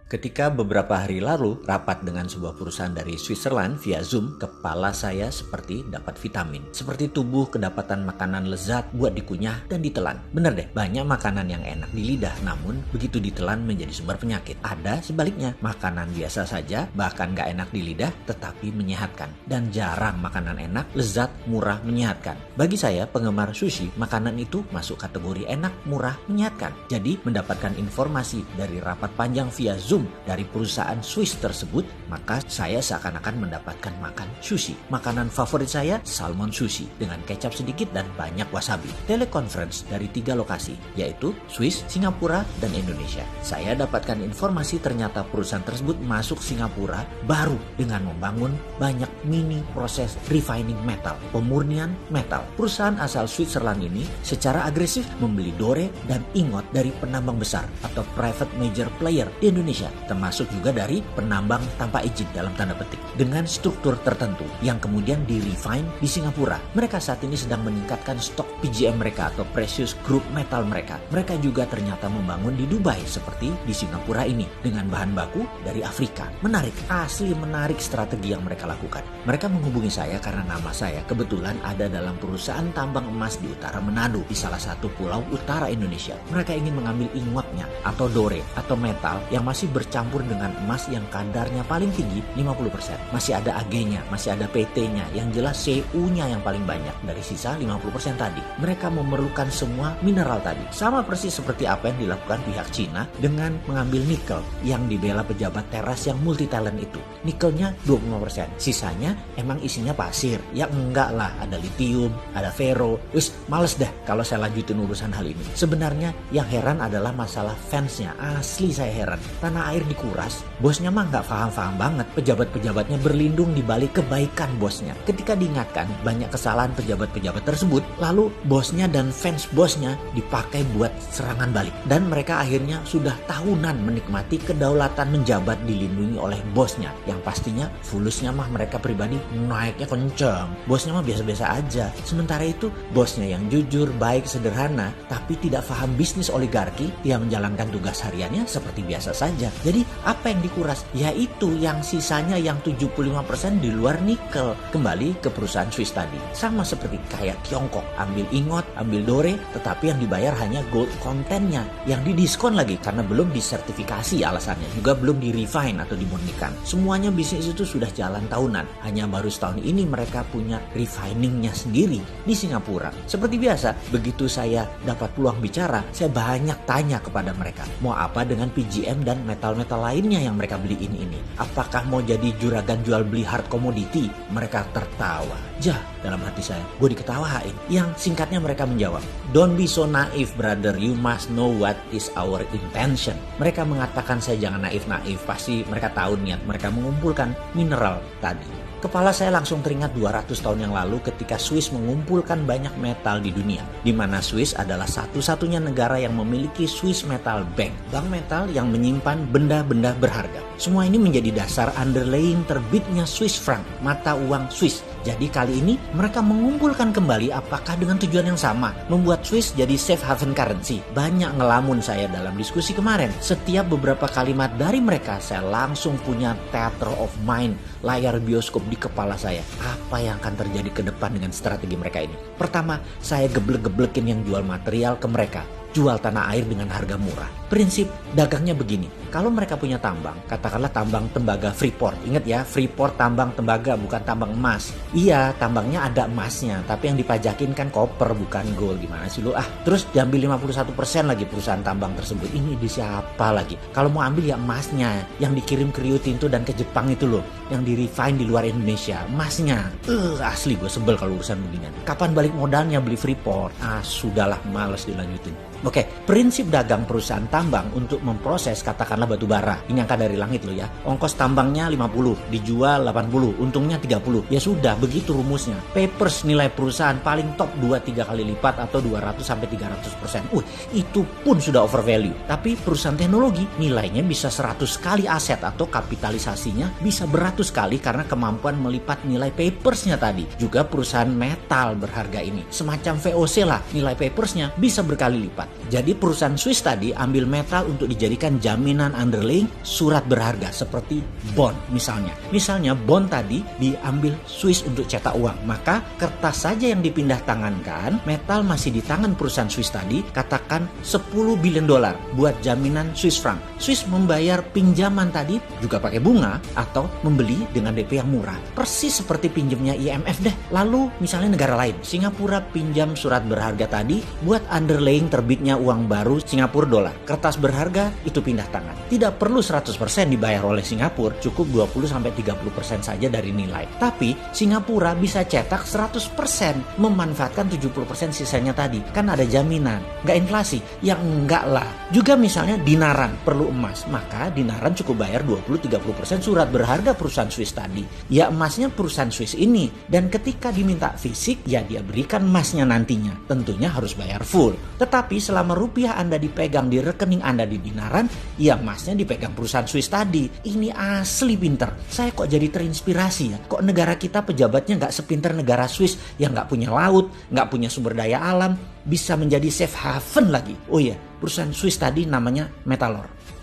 Ketika beberapa hari lalu rapat dengan sebuah perusahaan dari Switzerland via Zoom, kepala saya seperti dapat vitamin. Seperti tubuh kedapatan makanan lezat buat dikunyah dan ditelan. Bener deh, banyak makanan yang enak di lidah, namun begitu ditelan menjadi sumber penyakit. Ada sebaliknya, makanan biasa saja, bahkan gak enak di lidah, tetapi menyehatkan. Dan jarang makanan enak, lezat, murah, menyehatkan. Bagi saya, penggemar sushi, makanan itu masuk kategori enak, murah, menyehatkan. Jadi, mendapatkan informasi dari rapat panjang via Zoom dari perusahaan Swiss tersebut, maka saya seakan-akan mendapatkan makan sushi. Makanan favorit saya, salmon sushi dengan kecap sedikit dan banyak wasabi. Teleconference dari 3 lokasi, yaitu Swiss, Singapura, dan Indonesia. Saya dapatkan informasi ternyata perusahaan tersebut masuk Singapura baru dengan membangun banyak mini proses refining metal, pemurnian metal. Perusahaan asal Switzerland ini secara agresif membeli dore dan ingot dari penambang besar atau private major player di Indonesia, termasuk juga dari penambang tanpa izin dalam tanda petik, dengan struktur tertentu yang kemudian di-refine di Singapura. Mereka saat ini sedang meningkatkan stok PGM mereka atau precious group metal mereka. Mereka juga ternyata membangun di Dubai seperti di Singapura ini dengan bahan baku dari Afrika. Menarik, asli menarik strategi yang mereka lakukan. Mereka menghubungi saya karena nama saya kebetulan ada dalam perusahaan tambang emas di utara Manado, di salah satu pulau utara Indonesia. Mereka ingin mengambil ingotnya atau dore atau metal yang masih bercampur dengan emas yang kadarnya paling tinggi 50%. Masih ada Ag-nya, masih ada PT-nya, yang jelas Cu-nya yang paling banyak dari sisa 50% tadi. Mereka memerlukan semua mineral tadi. Sama persis seperti apa yang dilakukan pihak Cina dengan mengambil nikel yang dibela pejabat teras yang multi talent itu. Nikelnya 25%, sisanya emang isinya pasir. Ya enggak lah, ada litium, ada fero. Wis males dah kalau saya lanjutin urusan hal ini. Sebenarnya yang heran adalah masalah fansnya. Asli saya heran. Tanah air dikuras, bosnya mah nggak paham-paham banget. Pejabat-pejabatnya berlindung di balik kebaikan bosnya. Ketika diingatkan banyak kesalahan pejabat-pejabat tersebut, lalu bosnya dan fans bosnya dipakai buat serangan balik. Dan mereka akhirnya sudah tahunan menikmati kedaulatan menjabat dilindungi oleh bosnya. Yang pastinya fulusnya mah mereka pribadi naiknya kenceng. Bosnya mah biasa-biasa aja. Sementara itu bosnya yang jujur, baik, sederhana, tapi tidak paham bisnis oligarki, yang menjalankan tugas hariannya seperti biasa saja. Jadi apa yang dikuras? Yaitu yang sisanya yang 75% di luar nikel. Kembali ke perusahaan Swiss tadi. Sama seperti kayak Tiongkok. Ambil ingot, ambil dore, tetapi yang dibayar hanya gold contentnya. Yang didiskon lagi karena belum disertifikasi alasannya. Juga belum di-refine atau dimurnikan. Semuanya bisnis itu sudah jalan tahunan. Hanya baru setahun ini mereka punya refiningnya sendiri di Singapura. Seperti biasa, begitu saya dapat peluang bicara, saya banyak tanya kepada mereka. Mau apa dengan PGM dan metal-metal lainnya yang mereka beliin ini? Apakah mau jadi juragan jual beli hard commodity? Mereka tertawa. Jah, dalam hati saya, gue diketawain. Yang singkatnya mereka menjawab, "Don't be so naive brother, you must know what is our intention." Mereka mengatakan saya jangan naif-naif, pasti mereka tahu niat mereka mengumpulkan mineral tadi. Kepala saya langsung teringat 200 tahun yang lalu ketika Swiss mengumpulkan banyak metal di dunia, di mana Swiss adalah satu-satunya negara yang memiliki Swiss Metal Bank, bank metal yang menyimpan benda-benda berharga. Semua ini menjadi dasar underlying terbitnya Swiss franc, mata uang Swiss. Jadi kali ini mereka mengumpulkan kembali, apakah dengan tujuan yang sama, membuat Swiss jadi safe haven currency. Banyak ngelamun saya dalam diskusi kemarin. Setiap beberapa kalimat dari mereka saya langsung punya theater of mind, layar bioskop di kepala saya. Apa yang akan terjadi ke depan dengan strategi mereka ini? Pertama, saya geblek-geblekin yang jual material ke mereka. Jual tanah air dengan harga murah. Prinsip dagangnya begini, kalau mereka punya tambang, katakanlah tambang tembaga Freeport. Ingat ya, Freeport tambang tembaga, bukan tambang emas. Iya, tambangnya ada emasnya, tapi yang dipajakin kan koper bukan gold. Gimana sih lu? Terus diambil 51% lagi perusahaan tambang tersebut. Ini di siapa lagi? Kalau mau ambil ya emasnya, yang dikirim ke Rio Tinto dan ke Jepang itu loh, yang di-refine di luar Indonesia, emasnya. Asli gue sebel kalau urusan beginian. Kapan balik modalnya beli Freeport? Sudahlah, males dilanjutin. Oke, prinsip dagang perusahaan tambang untuk memproses katakanlah batu bara. Ini angka dari langit loh ya. Ongkos tambangnya 50, dijual 80, untungnya 30. Ya sudah, begitu rumusnya. Papers nilai perusahaan paling top 2-3 kali lipat atau 200-300%. Itu pun sudah overvalue. Tapi perusahaan teknologi nilainya bisa 100 kali aset atau kapitalisasinya bisa beratus kali karena kemampuan melipat nilai papersnya tadi. Juga perusahaan metal berharga ini. Semacam VOC lah, nilai papersnya bisa berkali lipat. dapat. Jadi perusahaan Swiss tadi ambil metal untuk dijadikan jaminan underlying surat berharga seperti bond misalnya. Misalnya bond tadi diambil Swiss untuk cetak uang, maka kertas saja yang dipindah tangankan, metal masih di tangan perusahaan Swiss tadi, katakan 10 billion dolar buat jaminan Swiss franc. Swiss membayar pinjaman tadi juga pakai bunga atau membeli dengan DP yang murah. Persis seperti pinjamnya IMF deh. Lalu misalnya negara lain, Singapura pinjam surat berharga tadi buat underlying terbitnya uang baru Singapura dolar. Kertas berharga itu pindah tangan. Tidak perlu 100% dibayar oleh Singapura, cukup 20-30% saja dari nilai. Tapi Singapura bisa cetak 100%, memanfaatkan 70% sisanya tadi. Kan ada jaminan, nggak inflasi. Ya enggak lah. Juga misalnya dinaran, perlu emas. Maka dinaran cukup bayar 20-30% surat berharga perusahaan Swiss tadi. Ya emasnya perusahaan Swiss ini. Dan ketika diminta fisik, ya dia berikan emasnya nantinya. Tentunya harus bayar full. Tetapi selama rupiah Anda dipegang di rekening Anda di dinaran, ya emasnya dipegang perusahaan Swiss tadi. Ini asli pinter. Saya kok jadi terinspirasi ya. Kok negara kita pejabatnya nggak sepinter negara Swiss yang nggak punya laut, nggak punya sumber daya alam, bisa menjadi safe haven lagi. Oh iya, perusahaan Swiss tadi namanya Metalor.